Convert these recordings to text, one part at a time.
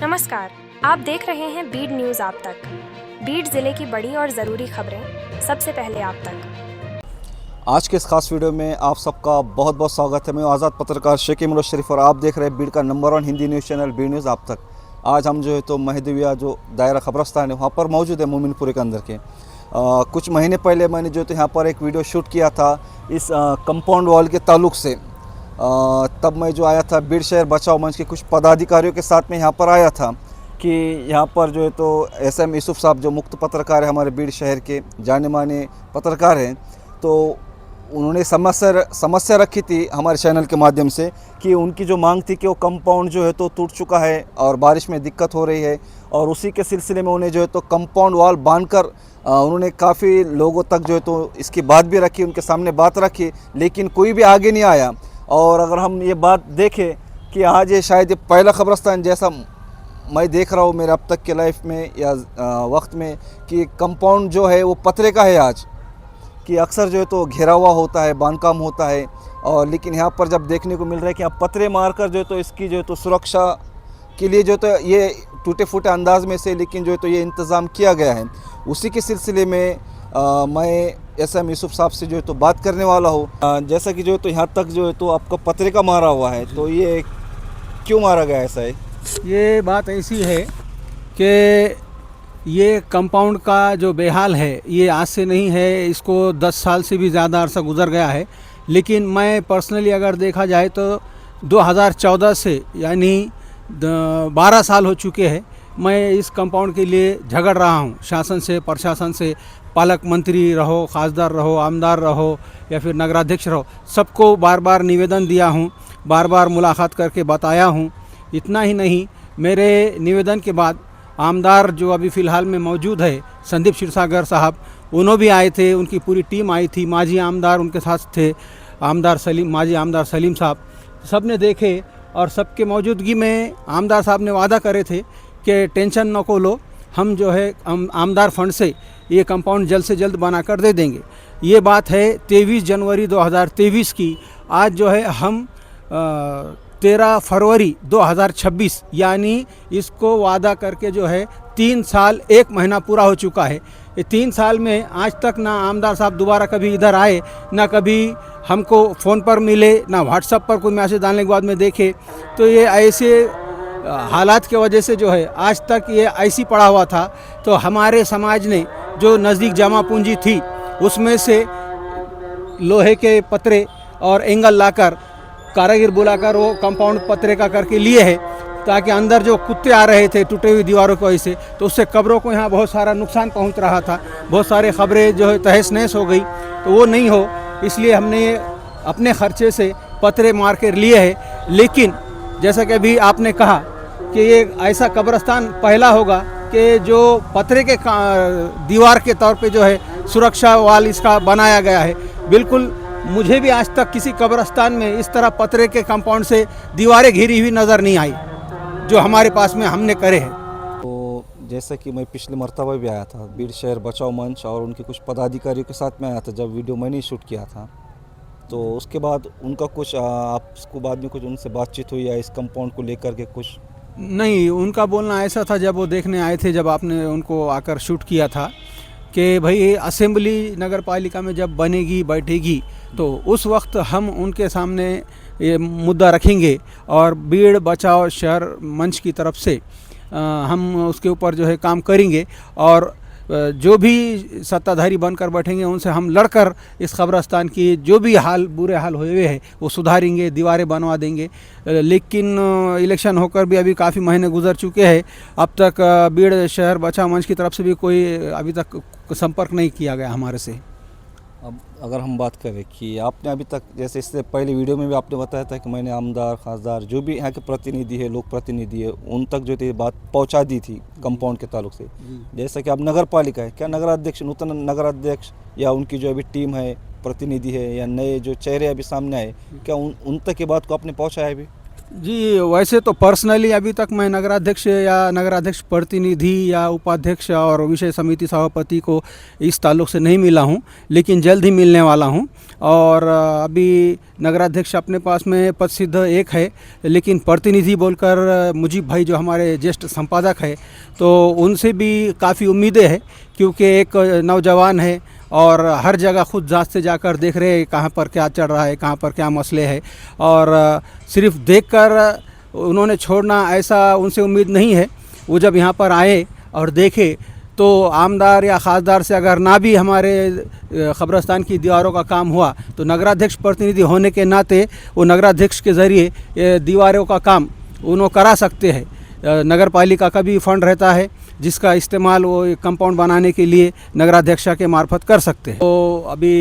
नमस्कार, आप देख रहे हैं बीड न्यूज़ आप तक। बीड ज़िले की बड़ी और ज़रूरी खबरें सबसे पहले आप तक। आज के इस खास वीडियो में आप सबका बहुत बहुत स्वागत है। मैं आज़ाद पत्रकार शेख इमरान शरीफ और आप देख रहे हैं बीड का number 1 Hindi news channel Beed news आप तक। आज हम जो है तो महदेविया जो दायरा खबरस्तान है वहाँ पर मौजूद है मोमिनपुरे के अंदर के। कुछ महीने पहले मैंने जो तो यहाँ पर एक वीडियो शूट किया था इस कंपाउंड वॉल के ताल्लुक़ से। तब मैं जो आया था बीड शहर बचाओ मंच के कुछ पदाधिकारियों के साथ में यहाँ पर आया था कि यहाँ पर जो है तो एसएम यूसुफ साहब जो मुक्त पत्रकार है हमारे बीड शहर के जाने माने पत्रकार हैं, तो उन्होंने समस्या रखी थी हमारे चैनल के माध्यम से कि उनकी जो मांग थी कि वो कंपाउंड जो है तो टूट चुका है और बारिश में दिक्कत हो रही है, और उसी के सिलसिले में उन्हें जो है तो कंपाउंड वॉल बांधकर उन्होंने काफ़ी लोगों तक जो है तो इसकी बात भी रखी, उनके सामने बात रखी, लेकिन कोई भी आगे नहीं आया। और अगर हम ये बात देखें कि आज ये शायद ये पहला खबरस्तान जैसा मैं देख रहा हूँ मेरे अब तक के लाइफ में या वक्त में कि कंपाउंड जो है वो पतरे का है आज, कि अक्सर जो है तो घेरा हुआ होता है, बांधकाम होता है, और लेकिन यहाँ पर जब देखने को मिल रहा है कि यहाँ पतरे मारकर जो है तो इसकी जो है तो सुरक्षा के लिए जो तो ये टूटे फूटे अंदाज में से लेकिन जो है तो ये इंतज़ाम किया गया है। उसी के सिलसिले में मैं एसएम यूसुफ साहब से जो है तो बात करने वाला हूँ। जैसा कि जो है तो यहाँ तक जो है तो आपका पतरे का मारा हुआ है, तो ये क्यों मारा गया ऐसा है? ये बात ऐसी है कि ये कंपाउंड का जो बेहाल है ये आज से नहीं है, इसको 10 साल से भी ज़्यादा अरसा गुजर गया है। लेकिन मैं पर्सनली अगर देखा जाए तो 2014 से यानी 12 साल हो चुके हैं मैं इस कंपाउंड के लिए झगड़ रहा हूँ। शासन से, प्रशासन से, पालक मंत्री रहो, खासदार रहो, आमदार रहो या फिर नगराध्यक्ष रहो, सबको बार बार निवेदन दिया हूँ, बार बार मुलाकात करके बताया हूँ। इतना ही नहीं, मेरे निवेदन के बाद आमदार जो अभी फ़िलहाल में मौजूद है संदीप क्षीरसागर साहब, उन्होंने भी आए थे, उनकी पूरी टीम आई थी, माजी आमदार उनके साथ थे, माजी आमदार सलीम साहब, सब ने देखे। और सबके मौजूदगी में आमदार साहब ने वादा करे थे कि टेंशन न को लो, हम जो है आमदार फंड से ये कंपाउंड जल्द से जल्द बना कर दे देंगे। ये बात है 23 जनवरी 2023 की। आज जो है हम 13 फरवरी 2026 यानी इसको वादा करके जो है 3 साल 1 महीना पूरा हो चुका है। ये 3 साल में आज तक ना आमदार साहब दोबारा कभी इधर आए, ना कभी हमको फ़ोन पर मिले, ना व्हाट्सएप पर कोई मैसेज डालने के बाद में देखे। तो ये ऐसे हालात के वजह से जो है आज तक ये ऐसी पड़ा हुआ था। तो हमारे समाज ने जो नज़दीक जमा पूंजी थी उसमें से लोहे के पतरे और एंगल लाकर कारीगर बुलाकर वो कंपाउंड पतरे का करके लिए है, ताकि अंदर जो कुत्ते आ रहे थे टूटे हुई दीवारों की वजह से, तो उससे कब्रों को यहाँ बहुत सारा नुकसान पहुँच रहा था, बहुत सारे खबरें जो है तहस नहस हो गई, तो वो नहीं हो इसलिए हमने अपने खर्चे से पतरे मार कर लिए है। लेकिन जैसा कि अभी आपने कहा कि ये ऐसा कब्रस्तान पहला होगा कि जो पतरे के दीवार के तौर पे जो है सुरक्षा वाल इसका बनाया गया है। बिल्कुल मुझे भी आज तक किसी कब्रस्तान में इस तरह पतरे के कंपाउंड से दीवारें घिरी हुई नज़र नहीं आई जो हमारे पास में हमने करे हैं। तो जैसा कि मैं पिछले मरतबा भी आया था बीड शहर बचाओ मंच और उनके कुछ पदाधिकारियों के साथ में आया था जब वीडियो मैंने शूट किया था, तो उसके बाद उनका कुछ आपको बाद में कुछ उनसे बातचीत हुई या इस कंपाउंड को लेकर के कुछ? नहीं, उनका बोलना ऐसा था जब वो देखने आए थे, जब आपने उनको आकर शूट किया था कि भाई असेंबली नगर पालिका में जब बनेगी बैठेगी तो उस वक्त हम उनके सामने ये मुद्दा रखेंगे और बीड़ बचाओ शहर मंच की तरफ से हम उसके ऊपर जो है काम करेंगे, और जो भी सत्ताधारी बनकर बैठेंगे उनसे हम लड़कर इस कब्रस्तान की जो भी बुरे हाल हुए हैं वो सुधारेंगे, दीवारें बनवा देंगे। लेकिन इलेक्शन होकर भी अभी काफ़ी महीने गुजर चुके हैं, अब तक बीड़ शहर बचाओ मंच की तरफ से भी कोई अभी तक संपर्क नहीं किया गया हमारे से। अब अगर हम बात करें कि आपने अभी तक, जैसे इससे पहले वीडियो में भी आपने बताया था कि मैंने आमदार, खासदार, जो भी यहाँ के प्रतिनिधि है, लोक प्रतिनिधि है, उन तक जो थी बात पहुँचा दी थी कंपाउंड के ताल्लुक से। जैसा कि अब नगर पालिका है, क्या नगराध्यक्ष, नूतन नगराध्यक्ष या उनकी जो अभी टीम है, प्रतिनिधि है या नए जो चेहरे अभी सामने आए, क्या उन तक की बात को आपने पहुँचाया अभी? जी, वैसे तो पर्सनली अभी तक मैं नगराध्यक्ष या नगराध्यक्ष प्रतिनिधि या उपाध्यक्ष और विषय समिति सभापति को इस ताल्लुक से नहीं मिला हूं, लेकिन जल्द ही मिलने वाला हूं। और अभी नगराध्यक्ष अपने पास में पद सिद्ध एक है, लेकिन प्रतिनिधि बोलकर मुजीब भाई जो हमारे ज्येष्ठ संपादक है, तो उनसे भी काफ़ी उम्मीदें हैं, क्योंकि एक नौजवान है और हर जगह खुद जांच से जाकर देख रहे हैं कहाँ पर क्या चल रहा है, कहाँ पर क्या मसले हैं। और सिर्फ देखकर उन्होंने छोड़ना ऐसा उनसे उम्मीद नहीं है। वो जब यहाँ पर आए और देखे तो आमदार या ख़ासदार से अगर ना भी हमारे क़ब्रस्तान की दीवारों का काम हुआ, तो नगराध्यक्ष प्रतिनिधि होने के नाते वो नगराध्यक्ष के ज़रिए ये दीवारों का काम उन्होंने करा सकते हैं। नगर पालिका का भी फंड रहता है जिसका इस्तेमाल वो कंपाउंड बनाने के लिए नगराध्यक्षा के मार्फत कर सकते हैं। तो अभी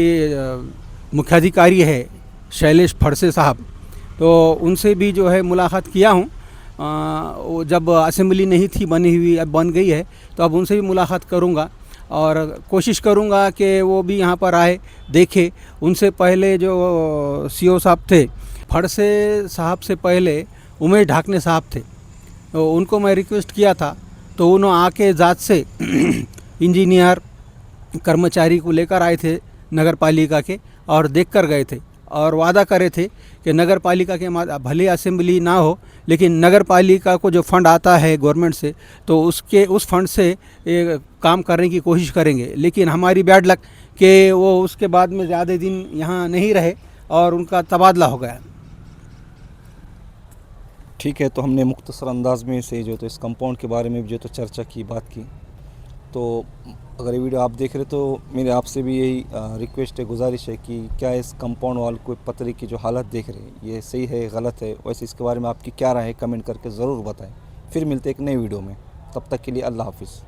मुख्याधिकारी है शैलेश फड़से साहब, तो उनसे भी जो है मुलाकात किया हूँ। वो जब असेंबली नहीं थी बनी हुई, अब बन गई है, तो अब उनसे भी मुलाकात करूँगा और कोशिश करूँगा कि वो भी यहाँ पर आए, देखे। उनसे पहले जो सीओ साहब थे, फड़से साहब से पहले उमेश ढाकने साहब थे, तो उनको मैं रिक्वेस्ट किया था, तो उन्होंने आके जांच से इंजीनियर कर्मचारी को लेकर आए थे नगर पालिका के और देख कर गए थे और वादा करे थे कि नगर पालिका के भले असेंबली ना हो, लेकिन नगर पालिका को जो फंड आता है गवर्नमेंट से, तो उस फंड से काम करने की कोशिश करेंगे। लेकिन हमारी बैड लक कि वो उसके बाद में ज़्यादा दिन यहाँ नहीं रहे और उनका तबादला हो गया। ठीक है, तो हमने मुख्तसर अंदाज में से जो तो इस कंपाउंड के बारे में भी जो तो चर्चा की, बात की। तो अगर ये वीडियो आप देख रहे तो मेरे आपसे भी यही रिक्वेस्ट है, गुजारिश है कि क्या इस कंपाउंड वाल को पतरे की जो हालत देख रहे हैं ये सही है, गलत है, वैसे इसके बारे में आपकी क्या राय है, कमेंट करके ज़रूर बताएं। फिर मिलते एक नई वीडियो में, तब तक के लिए अल्लाह हाफिज़।